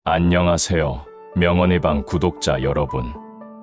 안녕하세요. 명언의 방 구독자 여러분.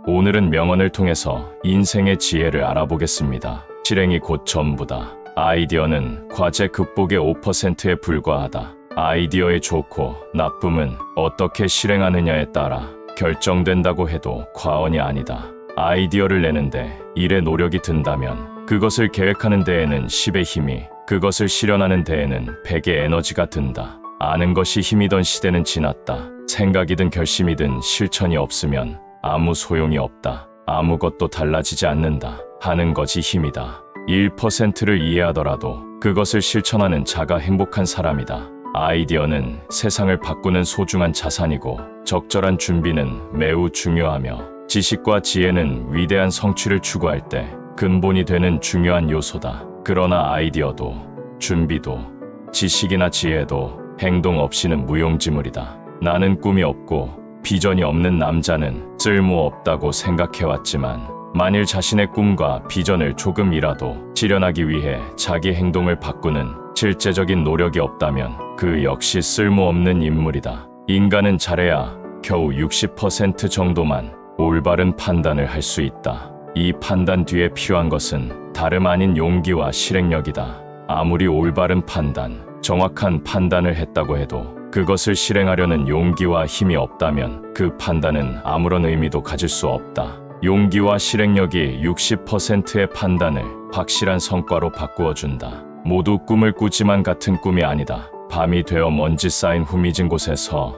오늘은 명언을 통해서 인생의 지혜를 알아보겠습니다. 실행이 곧 전부다. 아이디어는 과제 극복의 5%에 불과하다. 아이디어의 좋고 나쁨은 어떻게 실행하느냐에 따라 결정된다고 해도 과언이 아니다. 아이디어를 내는데 1의 노력이 든다면 그것을 계획하는 데에는 10의 힘이, 그것을 실현하는 데에는 100의 에너지가 든다. 아는 것이 힘이던 시대는 지났다. 생각이든 결심이든 실천이 없으면 아무 소용이 없다. 아무것도 달라지지 않는다. 하는 것이 힘이다. 1%를 이해하더라도 그것을 실천하는 자가 행복한 사람이다. 아이디어는 세상을 바꾸는 소중한 자산이고 적절한 준비는 매우 중요하며 지식과 지혜는 위대한 성취를 추구할 때 근본이 되는 중요한 요소다. 그러나 아이디어도 준비도 지식이나 지혜도 행동 없이는 무용지물이다. 나는 꿈이 없고 비전이 없는 남자는 쓸모없다고 생각해왔지만 만일 자신의 꿈과 비전을 조금이라도 실현하기 위해 자기 행동을 바꾸는 실제적인 노력이 없다면 그 역시 쓸모없는 인물이다. 인간은 잘해야 겨우 60% 정도만 올바른 판단을 할 수 있다. 이 판단 뒤에 필요한 것은 다름 아닌 용기와 실행력이다. 아무리 올바른 판단, 정확한 판단을 했다고 해도 그것을 실행하려는 용기와 힘이 없다면 그 판단은 아무런 의미도 가질 수 없다. 용기와 실행력이 60%의 판단을 확실한 성과로 바꾸어준다. 모두 꿈을 꾸지만 같은 꿈이 아니다. 밤이 되어 먼지 쌓인 후미진 곳에서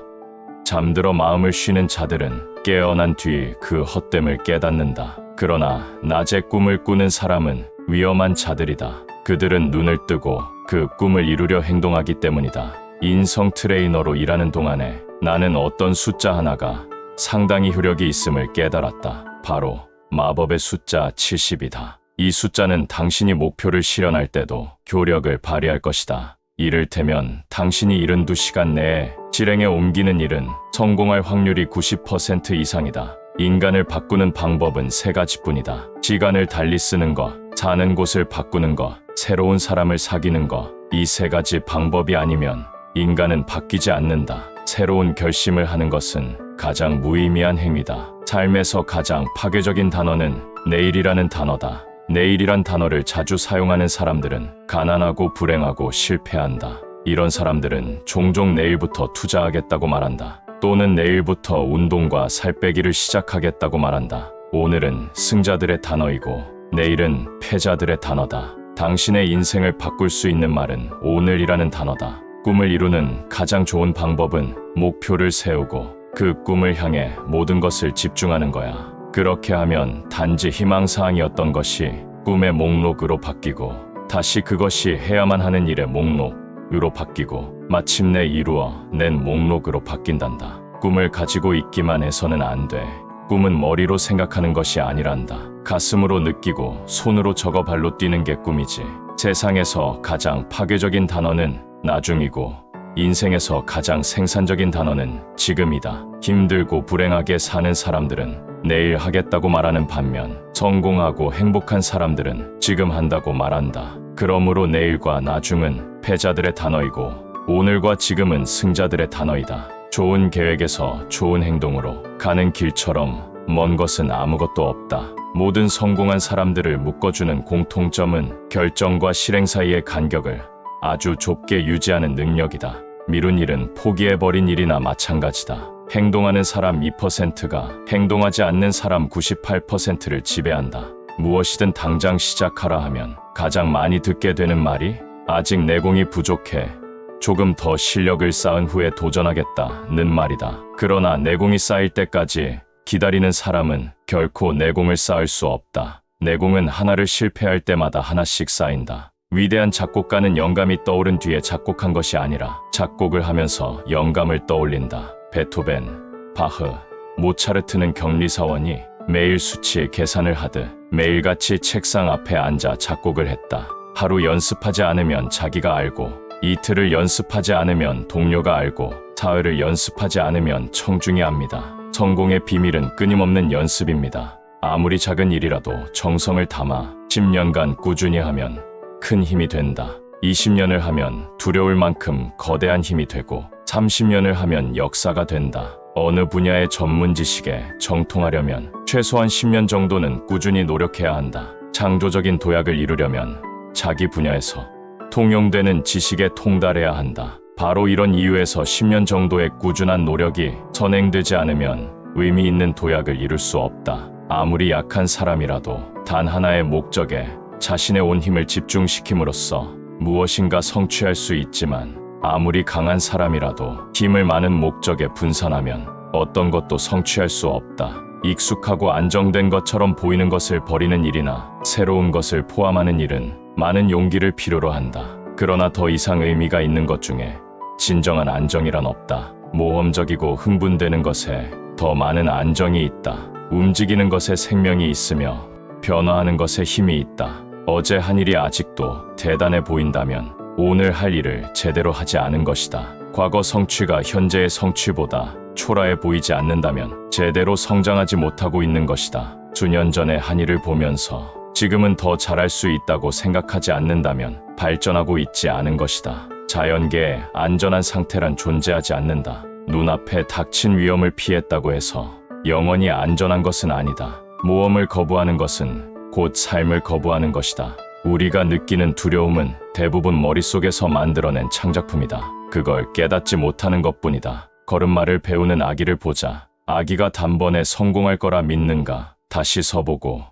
잠들어 마음을 쉬는 자들은 깨어난 뒤 그 헛됨을 깨닫는다. 그러나 낮에 꿈을 꾸는 사람은 위험한 자들이다. 그들은 눈을 뜨고 그 꿈을 이루려 행동하기 때문이다. 인성 트레이너로 일하는 동안에 나는 어떤 숫자 하나가 상당히 효력이 있음을 깨달았다. 바로 마법의 숫자 70이다. 이 숫자는 당신이 목표를 실현할 때도 효력을 발휘할 것이다. 이를테면 당신이 72시간 내에 실행에 옮기는 일은 성공할 확률이 90% 이상이다. 인간을 바꾸는 방법은 3가지뿐이다. 시간을 달리 쓰는 것, 사는 곳을 바꾸는 것, 새로운 사람을 사귀는 것. 이 3가지 방법이 아니면 인간은 바뀌지 않는다. 새로운 결심을 하는 것은 가장 무의미한 행위다. 삶에서 가장 파괴적인 단어는 내일이라는 단어다. 내일이란 단어를 자주 사용하는 사람들은 가난하고 불행하고 실패한다. 이런 사람들은 종종 내일부터 투자하겠다고 말한다. 또는 내일부터 운동과 살 빼기를 시작하겠다고 말한다. 오늘은 승자들의 단어이고 내일은 패자들의 단어다. 당신의 인생을 바꿀 수 있는 말은 오늘이라는 단어다. 꿈을 이루는 가장 좋은 방법은 목표를 세우고 그 꿈을 향해 모든 것을 집중하는 거야. 그렇게 하면 단지 희망사항이었던 것이 꿈의 목록으로 바뀌고 다시 그것이 해야만 하는 일의 목록으로 바뀌고 마침내 이루어 낸 목록으로 바뀐단다. 꿈을 가지고 있기만 해서는 안 돼. 꿈은 머리로 생각하는 것이 아니란다. 가슴으로 느끼고 손으로 적어 발로 뛰는 게 꿈이지. 세상에서 가장 파괴적인 단어는 나중이고 인생에서 가장 생산적인 단어는 지금이다. 힘들고 불행하게 사는 사람들은 내일 하겠다고 말하는 반면 성공하고 행복한 사람들은 지금 한다고 말한다. 그러므로 내일과 나중은 패자들의 단어이고 오늘과 지금은 승자들의 단어이다. 좋은 계획에서 좋은 행동으로 가는 길처럼 먼 것은 아무것도 없다. 모든 성공한 사람들을 묶어주는 공통점은 결정과 실행 사이의 간격을 아주 좁게 유지하는 능력이다. 미룬 일은 포기해버린 일이나 마찬가지다. 행동하는 사람 2%가 행동하지 않는 사람 98%를 지배한다. 무엇이든 당장 시작하라 하면 가장 많이 듣게 되는 말이 아직 내공이 부족해. 조금 더 실력을 쌓은 후에 도전하겠다는 말이다. 그러나 내공이 쌓일 때까지 기다리는 사람은 결코 내공을 쌓을 수 없다. 내공은 하나를 실패할 때마다 하나씩 쌓인다. 위대한 작곡가는 영감이 떠오른 뒤에 작곡한 것이 아니라 작곡을 하면서 영감을 떠올린다. 베토벤, 바흐, 모차르트는 격리사원이 매일 수치 계산을 하듯 매일같이 책상 앞에 앉아 작곡을 했다. 하루 연습하지 않으면 자기가 알고, 이틀을 연습하지 않으면 동료가 알고, 사흘을 연습하지 않으면 청중이 압니다. 성공의 비밀은 끊임없는 연습입니다. 아무리 작은 일이라도 정성을 담아 10년간 꾸준히 하면 큰 힘이 된다. 20년을 하면 두려울 만큼 거대한 힘이 되고 30년을 하면 역사가 된다. 어느 분야의 전문 지식에 정통하려면 최소한 10년 정도는 꾸준히 노력해야 한다. 창조적인 도약을 이루려면 자기 분야에서 통용되는 지식에 통달해야 한다. 바로 이런 이유에서 10년 정도의 꾸준한 노력이 선행되지 않으면 의미 있는 도약을 이룰 수 없다. 아무리 약한 사람이라도 단 하나의 목적에 자신의 온 힘을 집중시킴으로써 무엇인가 성취할 수 있지만 아무리 강한 사람이라도 힘을 많은 목적에 분산하면 어떤 것도 성취할 수 없다. 익숙하고 안정된 것처럼 보이는 것을 버리는 일이나 새로운 것을 포함하는 일은 많은 용기를 필요로 한다. 그러나 더 이상 의미가 있는 것 중에 진정한 안정이란 없다. 모험적이고 흥분되는 것에 더 많은 안정이 있다. 움직이는 것에 생명이 있으며 변화하는 것에 힘이 있다. 어제 한 일이 아직도 대단해 보인다면 오늘 할 일을 제대로 하지 않은 것이다. 과거 성취가 현재의 성취보다 초라해 보이지 않는다면 제대로 성장하지 못하고 있는 것이다. 수년 전에 한 일을 보면서 지금은 더 잘할 수 있다고 생각하지 않는다면 발전하고 있지 않은 것이다. 자연계에 안전한 상태란 존재하지 않는다. 눈앞에 닥친 위험을 피했다고 해서 영원히 안전한 것은 아니다. 모험을 거부하는 것은 곧 삶을 거부하는 것이다. 우리가 느끼는 두려움은 대부분 머릿속에서 만들어낸 창작품이다. 그걸 깨닫지 못하는 것뿐이다. 걸음마를 배우는 아기를 보자. 아기가 단번에 성공할 거라 믿는가? 다시 서보고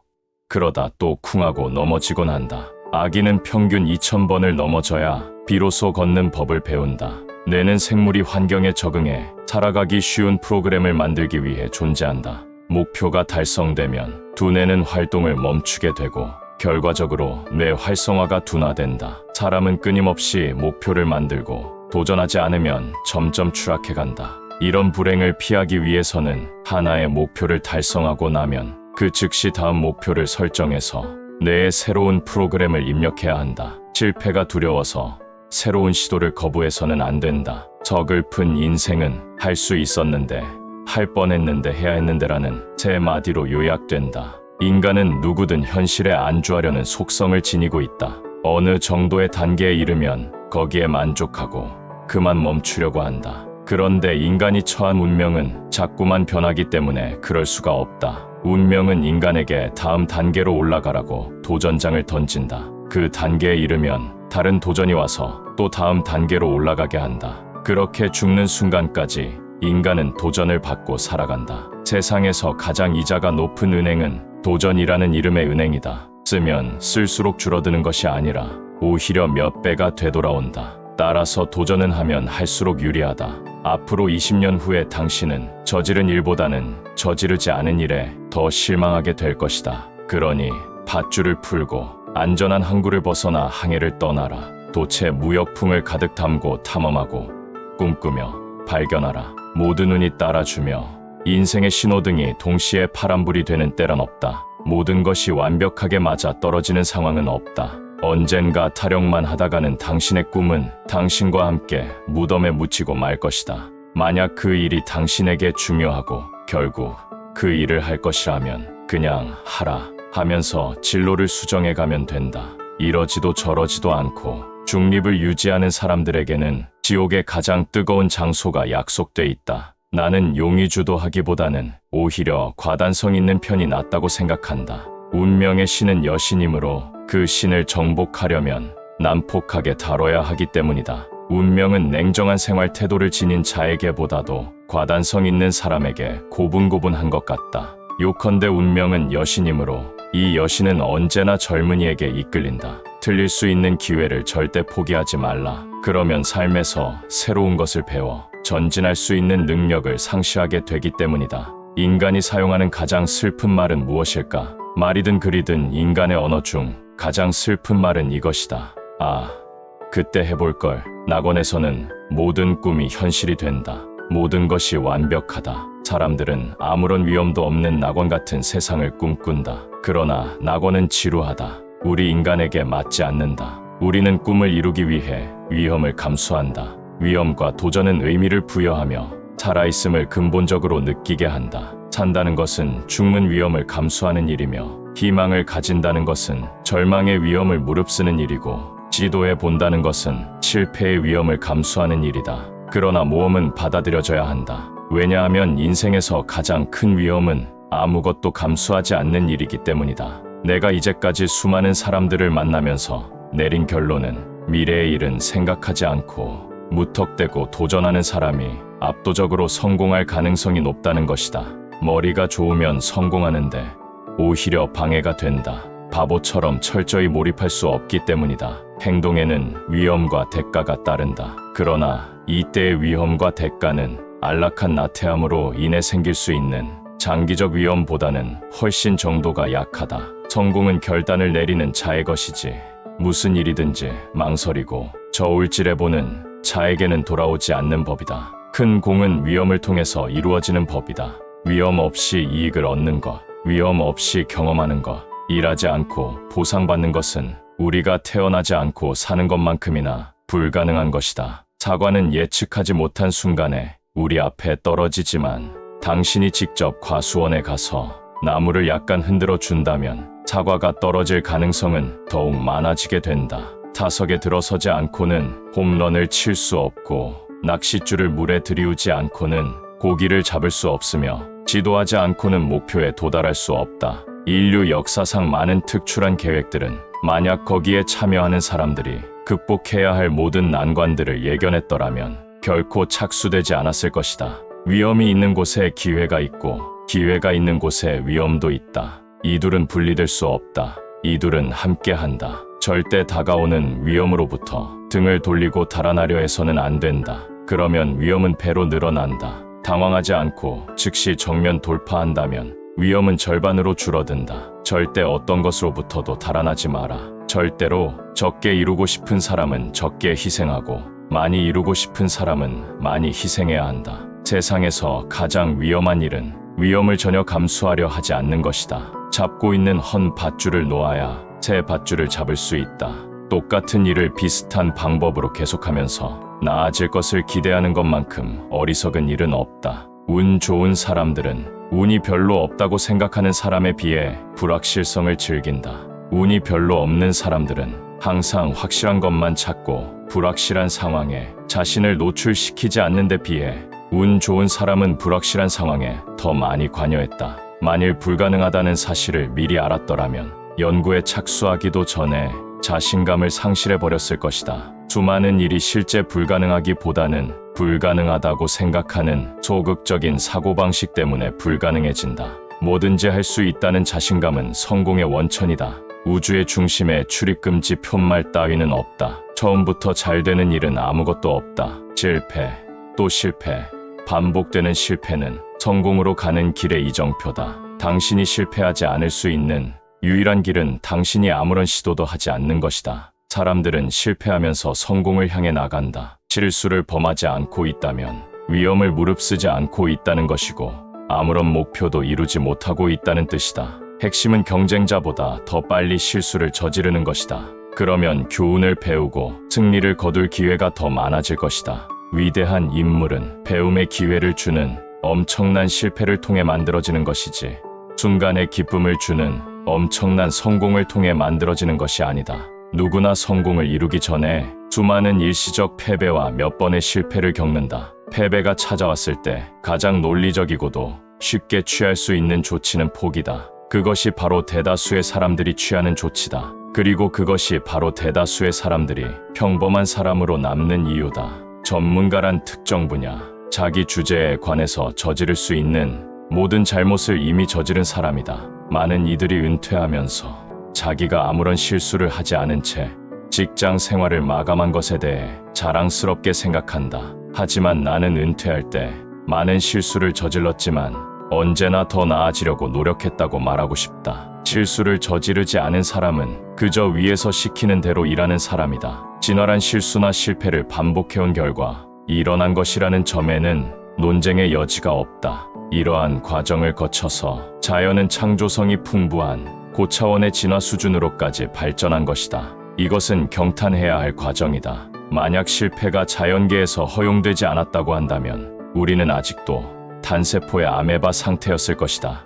그러다 또 쿵하고 넘어지곤 한다. 아기는 평균 2000번을 넘어져야 비로소 걷는 법을 배운다. 뇌는 생물이 환경에 적응해 살아가기 쉬운 프로그램을 만들기 위해 존재한다. 목표가 달성되면 두뇌는 활동을 멈추게 되고 결과적으로 뇌 활성화가 둔화된다. 사람은 끊임없이 목표를 만들고 도전하지 않으면 점점 추락해간다. 이런 불행을 피하기 위해서는 하나의 목표를 달성하고 나면 그 즉시 다음 목표를 설정해서 뇌에 새로운 프로그램을 입력해야 한다. 실패가 두려워서 새로운 시도를 거부해서는 안 된다. 서글픈 인생은 할 수 있었는데, 할 뻔했는데, 해야 했는데라는 세 마디로 요약된다. 인간은 누구든 현실에 안주하려는 속성을 지니고 있다. 어느 정도의 단계에 이르면 거기에 만족하고 그만 멈추려고 한다. 그런데 인간이 처한 운명은 자꾸만 변하기 때문에 그럴 수가 없다. 운명은 인간에게 다음 단계로 올라가라고 도전장을 던진다. 그 단계에 이르면 다른 도전이 와서 또 다음 단계로 올라가게 한다. 그렇게 죽는 순간까지 인간은 도전을 받고 살아간다. 세상에서 가장 이자가 높은 은행은 도전이라는 이름의 은행이다. 쓰면 쓸수록 줄어드는 것이 아니라 오히려 몇 배가 되돌아온다. 따라서 도전은 하면 할수록 유리하다. 앞으로 20년 후에 당신은 저지른 일보다는 저지르지 않은 일에 더 실망하게 될 것이다. 그러니 밧줄을 풀고 안전한 항구를 벗어나 항해를 떠나라. 도체 무역풍을 가득 담고 탐험하고 꿈꾸며 발견하라. 모든 눈이 따라주며 인생의 신호등이 동시에 파란불이 되는 때란 없다. 모든 것이 완벽하게 맞아 떨어지는 상황은 없다. 언젠가 타령만 하다가는 당신의 꿈은 당신과 함께 무덤에 묻히고 말 것이다. 만약 그 일이 당신에게 중요하고 결국 그 일을 할 것이라면 그냥 하라 하면서 진로를 수정해 가면 된다. 이러지도 저러지도 않고 중립을 유지하는 사람들에게는 지옥의 가장 뜨거운 장소가 약속돼 있다. 나는 용의주도하기보다는 오히려 과단성 있는 편이 낫다고 생각한다. 운명의 신은 여신이므로 그 신을 정복하려면 난폭하게 다뤄야 하기 때문이다. 운명은 냉정한 생활 태도를 지닌 자에게보다도 과단성 있는 사람에게 고분고분한 것 같다. 요컨대 운명은 여신이므로 이 여신은 언제나 젊은이에게 이끌린다. 틀릴 수 있는 기회를 절대 포기하지 말라. 그러면 삶에서 새로운 것을 배워 전진할 수 있는 능력을 상실하게 되기 때문이다. 인간이 사용하는 가장 슬픈 말은 무엇일까? 말이든 글이든 인간의 언어 중 가장 슬픈 말은 이것이다. 아, 그때 해볼걸. 낙원에서는 모든 꿈이 현실이 된다. 모든 것이 완벽하다. 사람들은 아무런 위험도 없는 낙원 같은 세상을 꿈꾼다. 그러나 낙원은 지루하다. 우리 인간에게 맞지 않는다. 우리는 꿈을 이루기 위해 위험을 감수한다. 위험과 도전은 의미를 부여하며 살아있음을 근본적으로 느끼게 한다. 산다는 것은 죽는 위험을 감수하는 일이며 희망을 가진다는 것은 절망의 위험을 무릅쓰는 일이고 지도해 본다는 것은 실패의 위험을 감수하는 일이다. 그러나 모험은 받아들여져야 한다. 왜냐하면 인생에서 가장 큰 위험은 아무것도 감수하지 않는 일이기 때문이다. 내가 이제까지 수많은 사람들을 만나면서 내린 결론은 미래의 일은 생각하지 않고 무턱대고 도전하는 사람이 압도적으로 성공할 가능성이 높다는 것이다. 머리가 좋으면 성공하는데 오히려 방해가 된다. 바보처럼 철저히 몰입할 수 없기 때문이다. 행동에는 위험과 대가가 따른다. 그러나 이때의 위험과 대가는 안락한 나태함으로 인해 생길 수 있는 장기적 위험보다는 훨씬 정도가 약하다. 성공은 결단을 내리는 자의 것이지 무슨 일이든지 망설이고 저울질해보는 자에게는 돌아오지 않는 법이다. 큰 공은 위험을 통해서 이루어지는 법이다. 위험 없이 이익을 얻는 것, 위험 없이 경험하는 것, 일하지 않고 보상받는 것은 우리가 태어나지 않고 사는 것만큼이나 불가능한 것이다. 사과는 예측하지 못한 순간에 우리 앞에 떨어지지만 당신이 직접 과수원에 가서 나무를 약간 흔들어 준다면 사과가 떨어질 가능성은 더욱 많아지게 된다. 타석에 들어서지 않고는 홈런을 칠 수 없고 낚싯줄을 물에 들이우지 않고는 고기를 잡을 수 없으며 지도하지 않고는 목표에 도달할 수 없다. 인류 역사상 많은 특출한 계획들은 만약 거기에 참여하는 사람들이 극복해야 할 모든 난관들을 예견했더라면 결코 착수되지 않았을 것이다. 위험이 있는 곳에 기회가 있고 기회가 있는 곳에 위험도 있다. 이 둘은 분리될 수 없다. 이 둘은 함께한다. 절대 다가오는 위험으로부터 등을 돌리고 달아나려 해서는 안 된다. 그러면 위험은 배로 늘어난다. 당황하지 않고 즉시 정면 돌파한다면 위험은 절반으로 줄어든다. 절대 어떤 것으로부터도 달아나지 마라. 절대로 적게 이루고 싶은 사람은 적게 희생하고 많이 이루고 싶은 사람은 많이 희생해야 한다. 세상에서 가장 위험한 일은 위험을 전혀 감수하려 하지 않는 것이다. 잡고 있는 헌 밧줄을 놓아야 새 밧줄을 잡을 수 있다. 똑같은 일을 비슷한 방법으로 계속하면서 나아질 것을 기대하는 것만큼 어리석은 일은 없다. 운 좋은 사람들은 운이 별로 없다고 생각하는 사람에 비해 불확실성을 즐긴다. 운이 별로 없는 사람들은 항상 확실한 것만 찾고 불확실한 상황에 자신을 노출시키지 않는 데 비해 운 좋은 사람은 불확실한 상황에 더 많이 관여했다. 만일 불가능하다는 사실을 미리 알았더라면 연구에 착수하기도 전에 자신감을 상실해버렸을 것이다. 수많은 일이 실제 불가능하기보다는 불가능하다고 생각하는 소극적인 사고방식 때문에 불가능해진다. 뭐든지 할 수 있다는 자신감은 성공의 원천이다. 우주의 중심에 출입금지 푯말 따위는 없다. 처음부터 잘 되는 일은 아무것도 없다. 실패, 또 실패, 반복되는 실패는 성공으로 가는 길의 이정표다. 당신이 실패하지 않을 수 있는 유일한 길은 당신이 아무런 시도도 하지 않는 것이다. 사람들은 실패하면서 성공을 향해 나간다. 실수를 범하지 않고 있다면 위험을 무릅쓰지 않고 있다는 것이고 아무런 목표도 이루지 못하고 있다는 뜻이다. 핵심은 경쟁자보다 더 빨리 실수를 저지르는 것이다. 그러면 교훈을 배우고 승리를 거둘 기회가 더 많아질 것이다. 위대한 인물은 배움의 기회를 주는 엄청난 실패를 통해 만들어지는 것이지 순간의 기쁨을 주는 엄청난 성공을 통해 만들어지는 것이 아니다. 누구나 성공을 이루기 전에 수많은 일시적 패배와 몇 번의 실패를 겪는다. 패배가 찾아왔을 때 가장 논리적이고도 쉽게 취할 수 있는 조치는 포기다. 그것이 바로 대다수의 사람들이 취하는 조치다. 그리고 그것이 바로 대다수의 사람들이 평범한 사람으로 남는 이유다. 전문가란 특정 분야, 자기 주제에 관해서 저지를 수 있는 모든 잘못을 이미 저지른 사람이다. 많은 이들이 은퇴하면서 자기가 아무런 실수를 하지 않은 채 직장 생활을 마감한 것에 대해 자랑스럽게 생각한다. 하지만 나는 은퇴할 때 많은 실수를 저질렀지만 언제나 더 나아지려고 노력했다고 말하고 싶다. 실수를 저지르지 않은 사람은 그저 위에서 시키는 대로 일하는 사람이다. 진화란 실수나 실패를 반복해온 결과 일어난 것이라는 점에는 논쟁의 여지가 없다. 이러한 과정을 거쳐서 자연은 창조성이 풍부한 고차원의 진화 수준으로까지 발전한 것이다. 이것은 경탄해야 할 과정이다. 만약 실패가 자연계에서 허용되지 않았다고 한다면 우리는 아직도 단세포의 아메바 상태였을 것이다.